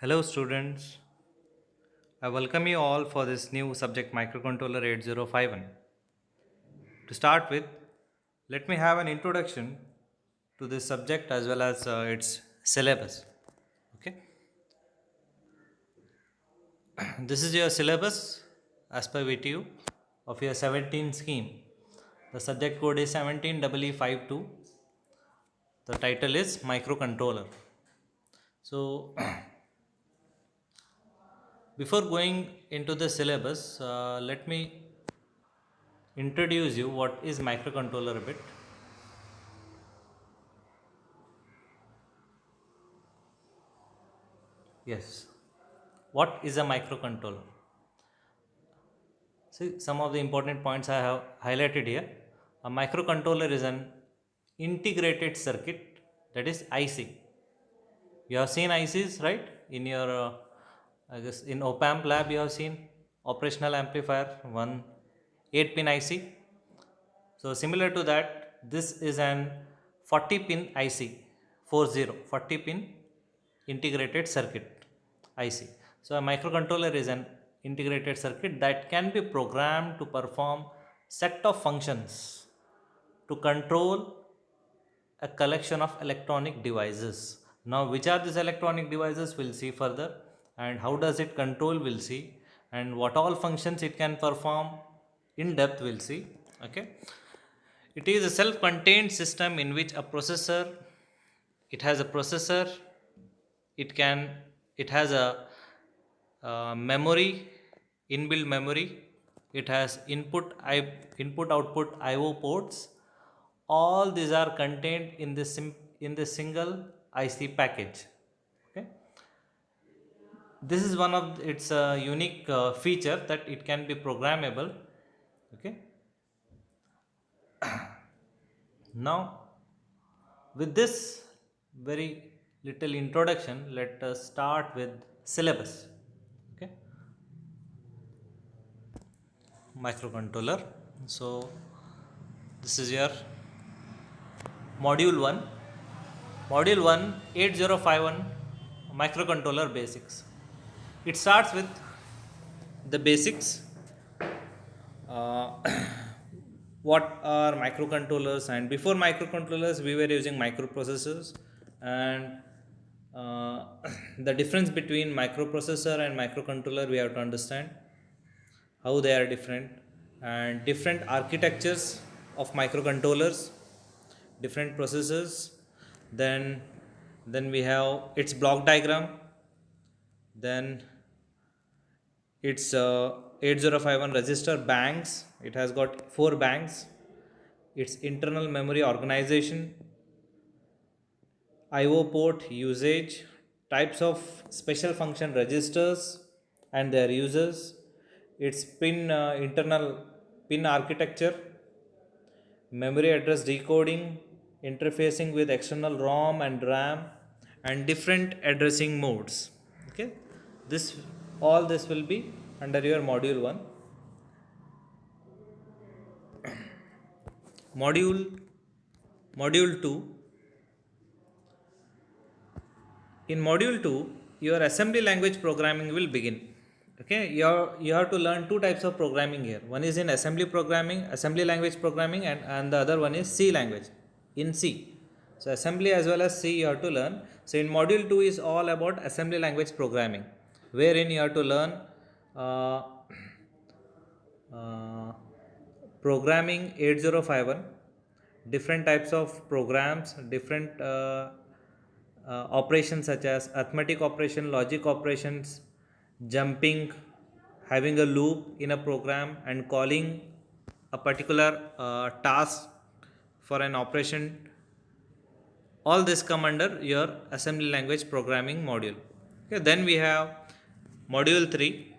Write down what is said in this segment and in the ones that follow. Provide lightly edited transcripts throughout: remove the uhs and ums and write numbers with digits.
Hello students, I welcome you all for this new subject microcontroller 8051. To start with, let me have an introduction to this subject as well as its syllabus. Okay, this is your syllabus as per VTU of your 17 scheme. The subject code is 17EE52. The title is microcontroller. So, before going into the syllabus, let me introduce you what is microcontroller a bit. Yes. What is a microcontroller? See, some of the important points I have highlighted here. A microcontroller is an integrated circuit, that is IC. You have seen ICs, right? In your, I guess, in OPAMP lab, you have seen operational amplifier, one 8-pin IC. So, similar to that, this is an 40-pin IC, 40 pin integrated circuit IC. So, a microcontroller is an integrated circuit that can be programmed to perform set of functions to control a collection of electronic devices. Now, which are these electronic devices? We'll see further, and how does it control? We'll see, and what all functions it can perform in depth. We'll see. Okay, it is a self-contained system in which a processor. It has a processor. It can. It has a memory, inbuilt memory. It has input output IO ports. All these are contained in this single IC package. Okay, this is one of its unique feature that it can be programmable. Okay, now with this very little introduction, let us start with syllabus. Okay, microcontroller. So this is your module 1. Module 1 8051 microcontroller basics. It starts with the basics. Uh, what are microcontrollers? And before microcontrollers, we were using microprocessors. And the difference between microprocessor and microcontroller, we have to understand how they are different, and different architectures of microcontrollers, different processors. Then then we have its block diagram. Then it's 8051 register banks. It has got 4 banks. Its internal memory organization, IO port usage, types of special function registers and their users, its internal pin architecture, memory address decoding, interfacing with external ROM and RAM, and different addressing modes. Okay, this all this will be under your module 1. Module 2. In module 2, your assembly language programming will begin. Okay, you have to learn two types of programming here. One is in assembly programming, assembly language programming, and the other one is C language, in C. So assembly as well as C you have to learn. So in module 2 is all about assembly language programming, wherein you have to learn uh, uh, programming 8051, different types of programs, different operations such as arithmetic operation, logic operations, jumping, having a loop in a program, and calling a particular task for an operation. All this come under your assembly language programming module. Okay, then we have module 3.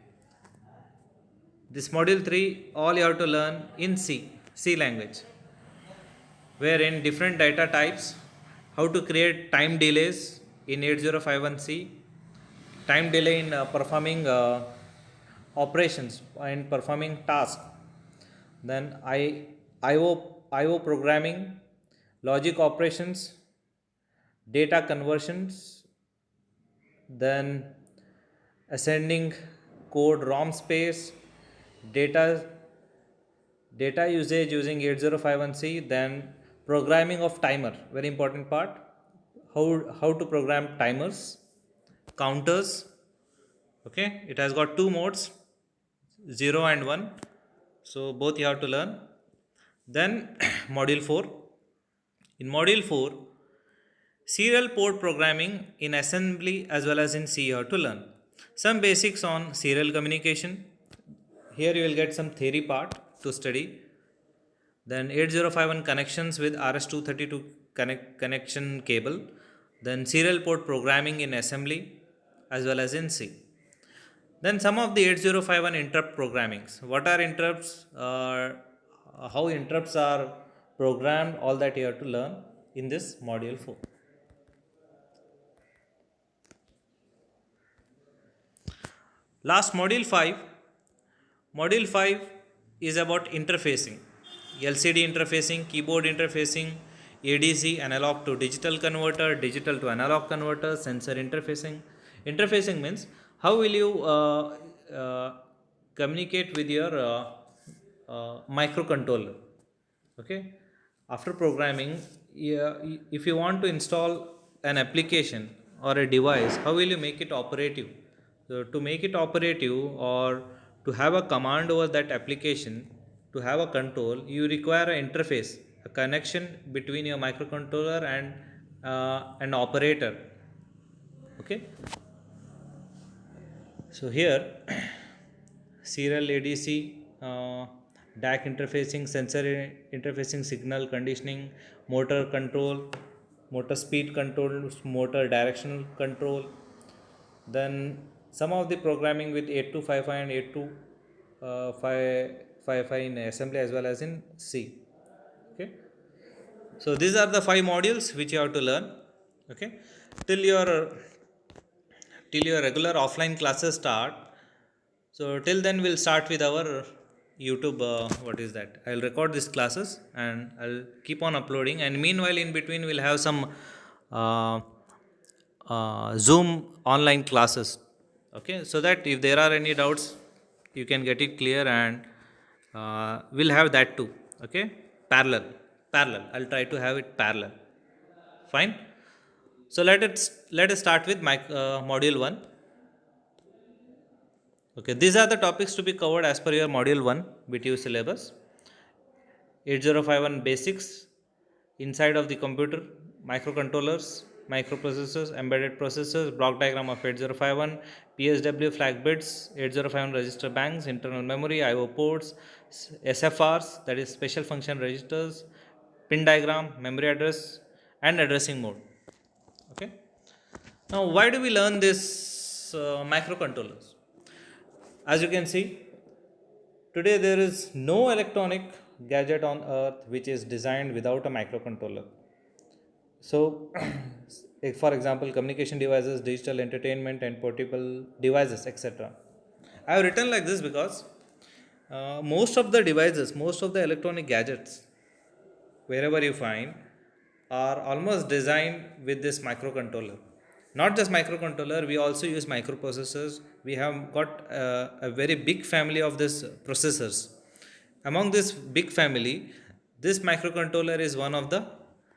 This module 3, all you have to learn in C language, wherein different data types, how to create time delays in 8051C, time delay in performing operations and performing tasks, then IO programming, logic operations, data conversions, then ascending code ROM space, data data usage using 8051C, then programming of timer, very important part, how to program timers, counters. Okay, it has got two modes, 0 and 1, so both you have to learn. Then module 4, in module 4, serial port programming in assembly as well as in C you have to learn. Some basics on serial communication. Here you will get some theory part to study. Then 8051 connections with RS-232 connection cable. Then serial port programming in assembly as well as in C. Then some of the 8051 interrupt programmings. What are interrupts? How interrupts are programmed, all that you have to learn in this module 4. Last module 5. Module 5 is about interfacing. LCD interfacing, keyboard interfacing, ADC, analog to digital converter, digital to analog converter, sensor interfacing. Interfacing means how will you communicate with your microcontroller. Okay, after programming, yeah, if you want to install an application or a device, how will you make it operative? So to make it operative or to have a command over that application, to have a control, you require an interface, a connection between your microcontroller and an operator. Okay, so here serial ADC, DAC interfacing, sensor interfacing, signal conditioning, motor control, motor speed control, motor directional control. Then some of the programming with 8255 and 8255 in assembly as well as in C. Okay. So these are the 5 modules which you have to learn. Okay. Till your till your regular offline classes start. So till then we'll start with our YouTube. What is that? I'll record these classes and I'll keep on uploading. And meanwhile, in between, we'll have some uh, Zoom online classes. Okay, so that if there are any doubts, you can get it clear, and we'll have that too. Okay, parallel, parallel. I'll try to have it parallel. Fine. So let us start with my module 1. Okay, these are the topics to be covered as per your module 1 BTU syllabus. 8051 basics, inside of the computer, microcontrollers, microprocessors, embedded processors, block diagram of 8051, PSW flag bits, 8051 register banks, internal memory, IO ports, SFRs, that is special function registers, pin diagram, memory address, and addressing mode. Okay. Now, why do we learn this microcontrollers? As you can see, today there is no electronic gadget on earth which is designed without a microcontroller. So, for example, communication devices, digital entertainment, and portable devices, etc. I have written like this because most of the devices, most of the electronic gadgets, wherever you find, are almost designed with this microcontroller. Not just microcontroller, we also use microprocessors. We have got a very big family of this processors. Among this big family, this microcontroller is one of the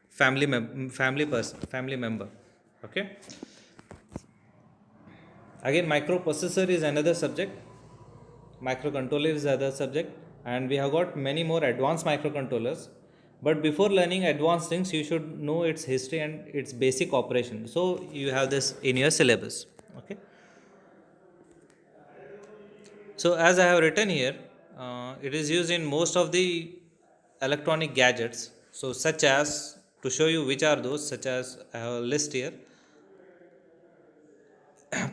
family member. Okay. Again, microprocessor is another subject, microcontroller is other subject, and we have got many more advanced microcontrollers. But before learning advanced things, you should know its history and its basic operation. So you have this in your syllabus. Okay. So as I have written here, it is used in most of the electronic gadgets. So such as, to show you which are those, such as I have a list here: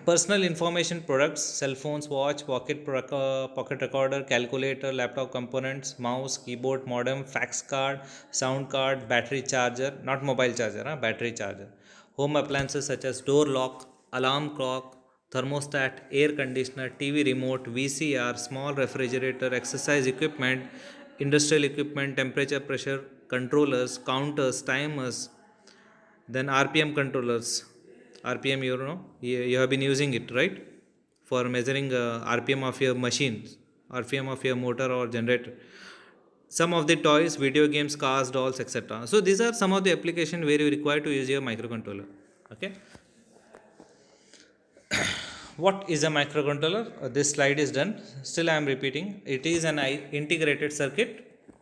personal information products, cell phones, watch, pocket recorder, calculator, laptop components, mouse, keyboard, modem, fax card, sound card, battery charger, not mobile charger, battery charger, home appliances such as door lock, alarm clock, thermostat, air conditioner, TV remote, VCR, small refrigerator, exercise equipment, industrial equipment, temperature, pressure controllers, counters, timers, then RPM controllers. RPM, you know, you have been using it, right? for measuring RPM of your machines, RPM of your motor or generator. Some of the toys, video games, cars, dolls, etc. So these are some of the application where you require to use your microcontroller. Okay. What is a microcontroller? This slide is done. Still I am repeating. It is an integrated circuit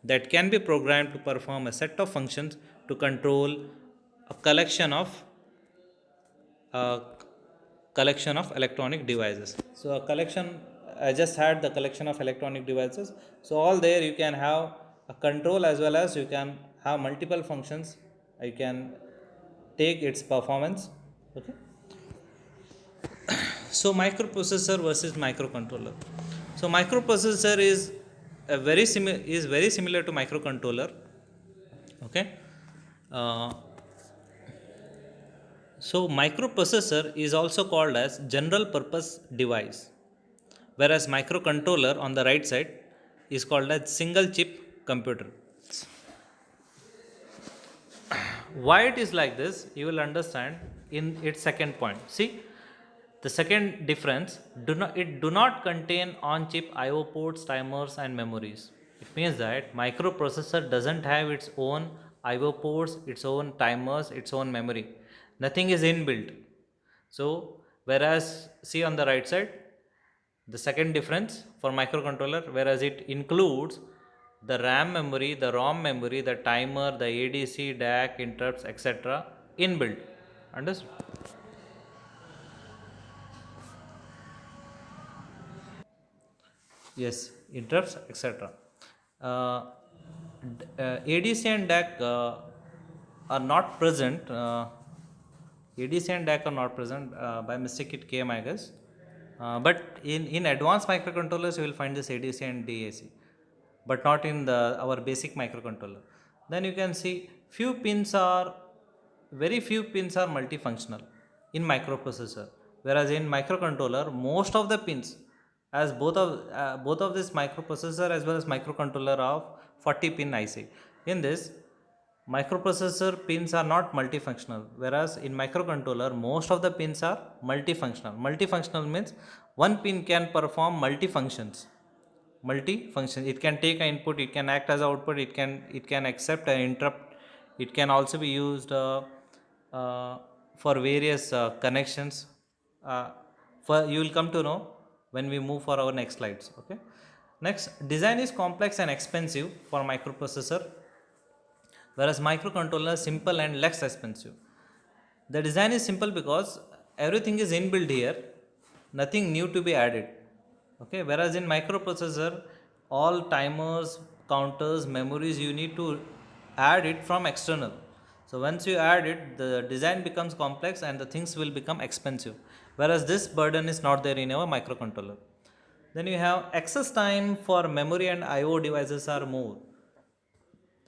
that can be programmed to perform a set of functions to control a uh, collection of electronic devices. So a collection, I just had the collection of electronic devices. So all there you can have a control as well as you can have multiple functions. You can take its performance. Okay. So microprocessor versus microcontroller. So microprocessor is very similar to microcontroller. Okay. Uh, so microprocessor is also called as general purpose device, whereas microcontroller on the right side is called as single chip computer. Why it is like this, you will understand in its second point. See, the second difference, it do not contain on-chip I/O ports, timers, and memories. It means that microprocessor doesn't have its own I/O ports, its own timers, its own memory. Nothing is inbuilt. So, whereas see on the right side, the second difference for microcontroller, whereas it includes the RAM memory, the ROM memory, the timer, the ADC, DAC, interrupts, etc. inbuilt. Understood? Yes, interrupts, etc. Uh, ADC and DAC are not present. ADC and DAC are not present. By mistake, it came, I guess. But in advanced microcontrollers, you will find this ADC and DAC, but not in our basic microcontroller. Then you can see very few pins are multifunctional in microprocessor, whereas in microcontroller, most of the pins, as both of this microprocessor as well as microcontroller of 40 pin IC. In this, microprocessor pins are not multifunctional, whereas in microcontroller most of the pins are multifunctional. Multifunctional means one pin can perform multifunction. It can take an input, it can act as output, it can accept an interrupt, it can also be used uh, for various connections. uh, for you will come to know when we move for our next slides. Okay. Next, design is complex and expensive for microprocessor, whereas microcontroller is simple and less expensive. The design is simple because everything is inbuilt here, nothing new to be added. Okay, whereas in microprocessor, all timers, counters, memories, you need to add it from external. So once you add it, the design becomes complex and the things will become expensive. Whereas this burden is not there in our microcontroller. Then you have access time for memory and I/O devices are more,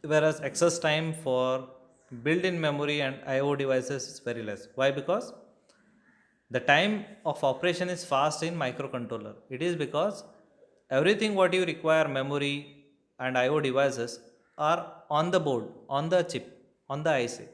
whereas access time for built-in memory and I/O devices is very less. Why? Because the time of operation is fast in microcontroller. It is because everything what you require, memory and I/O devices, are on the board, on the chip, on the IC.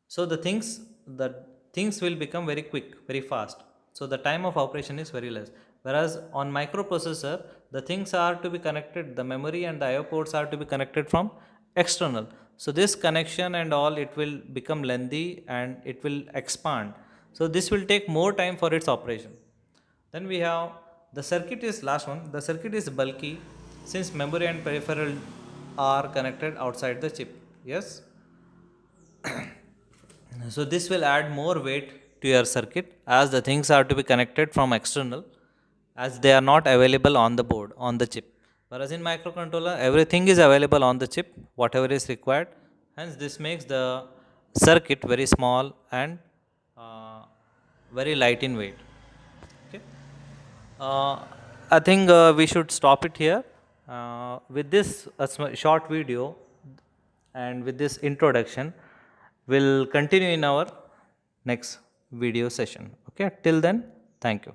So the things will become very quick, very fast. So the time of operation is very less. Whereas on microprocessor, the things are to be connected, the memory and the IO ports are to be connected from external. So this connection and all, it will become lengthy and it will expand. So this will take more time for its operation. Then we have the circuit is last one. The circuit is bulky since memory and peripheral are connected outside the chip. Yes. So this will add more weight to your circuit as the things are to be connected from external, as they are not available on the board, on the chip. Whereas in microcontroller, everything is available on the chip, whatever is required. Hence this makes the circuit very small and uh, very light in weight. Okay. uh, I think we should stop it here with this short video, and with this introduction we'll continue in our next video session. Okay, till then, thank you.